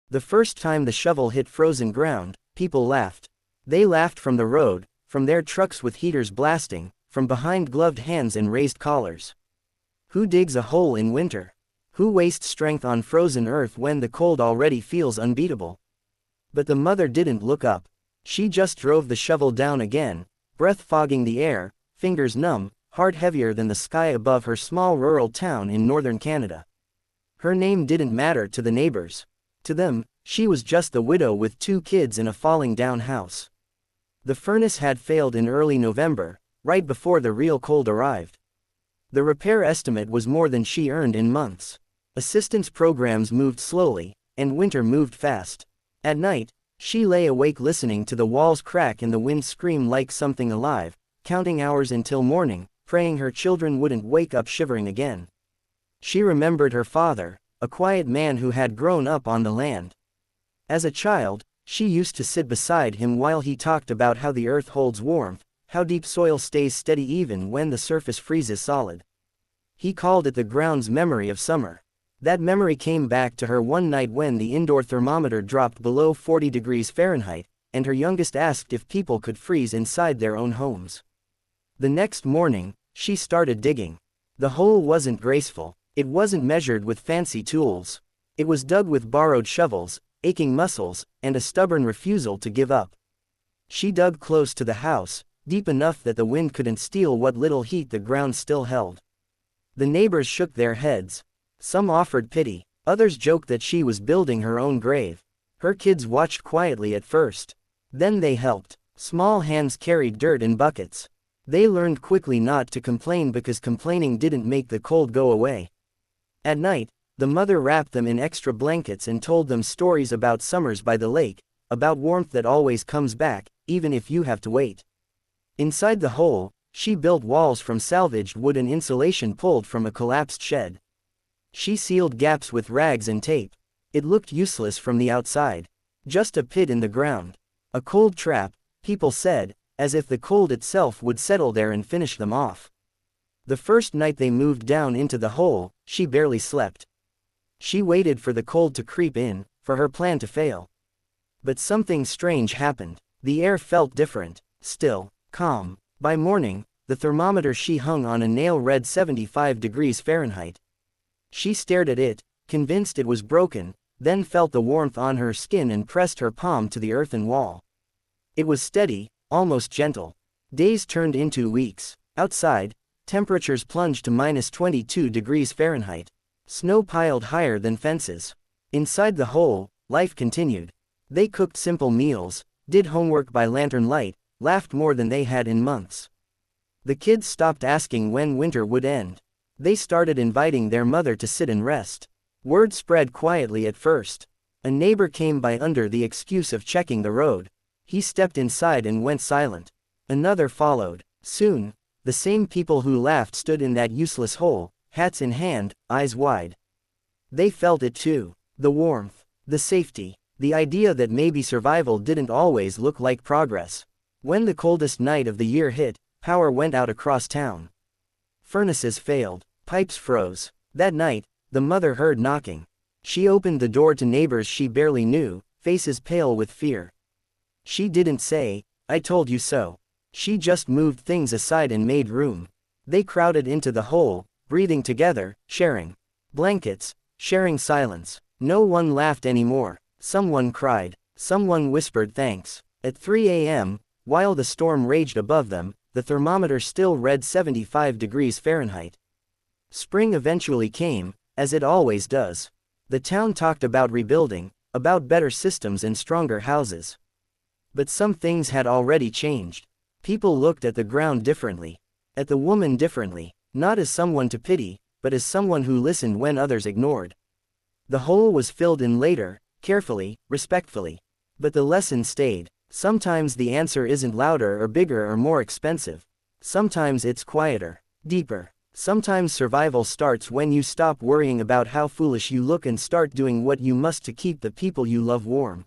The first time the shovel hit frozen ground, people laughed. They laughed from the road, from their trucks with heaters blasting, from behind gloved hands and raised collars. Who digs a hole in winter? Who wastes strength on frozen earth when the cold already feels unbeatable? But the mother didn't look up. She just drove the shovel down again, breath fogging the air, fingers numb, heart heavier than the sky above her small rural town in northern Canada. Her name didn't matter to the neighbors. To them, she was just the widow with 2 kids in a falling down house. The furnace had failed in early November, right before the real cold arrived. The repair estimate was more than she earned in months. Assistance programs moved slowly, and winter moved fast. At night, she lay awake listening to the walls crack and the wind scream like something alive, counting hours until morning, praying her children wouldn't wake up shivering again. She remembered her father, a quiet man who had grown up on the land. As a child, she used to sit beside him while he talked about how the earth holds warmth, how deep soil stays steady even when the surface freezes solid. He called it the ground's memory of summer. That memory came back to her one night when the indoor thermometer dropped below 40 degrees Fahrenheit, and her youngest asked if people could freeze inside their own homes. The next morning, she started digging. The hole wasn't graceful. It wasn't measured with fancy tools. It was dug with borrowed shovels, aching muscles, and a stubborn refusal to give up. She dug close to the house, deep enough that the wind couldn't steal what little heat the ground still held. The neighbors shook their heads. Some offered pity, others joked that she was building her own grave. Her kids watched quietly at first. Then they helped. Small hands carried dirt in buckets. They learned quickly not to complain because complaining didn't make the cold go away. At night, the mother wrapped them in extra blankets and told them stories about summers by the lake, about warmth that always comes back, even if you have to wait. Inside the hole, she built walls from salvaged wood and insulation pulled from a collapsed shed. She sealed gaps with rags and tape. It looked useless from the outside. Just a pit in the ground. A cold trap, people said, as if the cold itself would settle there and finish them off. The first night they moved down into the hole, she barely slept. She waited for the cold to creep in, for her plan to fail. But something strange happened. The air felt different, still, calm. By morning, the thermometer she hung on a nail read 75 degrees Fahrenheit. She stared at it, convinced it was broken, then felt the warmth on her skin and pressed her palm to the earthen wall. It was steady, almost gentle. Days turned into weeks. Outside, temperatures plunged to -22 degrees Fahrenheit. Snow piled higher than fences. Inside the hole, life continued. They cooked simple meals, did homework by lantern light, laughed more than they had in months. The kids stopped asking when winter would end. They started inviting their mother to sit and rest. Word spread quietly at first. A neighbor came by under the excuse of checking the road. He stepped inside and went silent. Another followed. Soon, the same people who laughed stood in that useless hole, hats in hand, eyes wide. They felt it too. The warmth, the safety, the idea that maybe survival didn't always look like progress. When the coldest night of the year hit, power went out across town. Furnaces failed, pipes froze. That night, the mother heard knocking. She opened the door to neighbors she barely knew, faces pale with fear. She didn't say, "I told you so." She just moved things aside and made room. They crowded into the hole, breathing together, sharing blankets, sharing silence. No one laughed anymore. Someone cried. Someone whispered thanks. At 3 a.m., while the storm raged above them, the thermometer still read 75 degrees Fahrenheit. Spring eventually came, as it always does. The town talked about rebuilding, about better systems and stronger houses. But some things had already changed. People looked at the ground differently. At the woman differently. Not as someone to pity, but as someone who listened when others ignored. The hole was filled in later, carefully, respectfully. But the lesson stayed. Sometimes the answer isn't louder or bigger or more expensive. Sometimes it's quieter, deeper. Sometimes survival starts when you stop worrying about how foolish you look and start doing what you must to keep the people you love warm.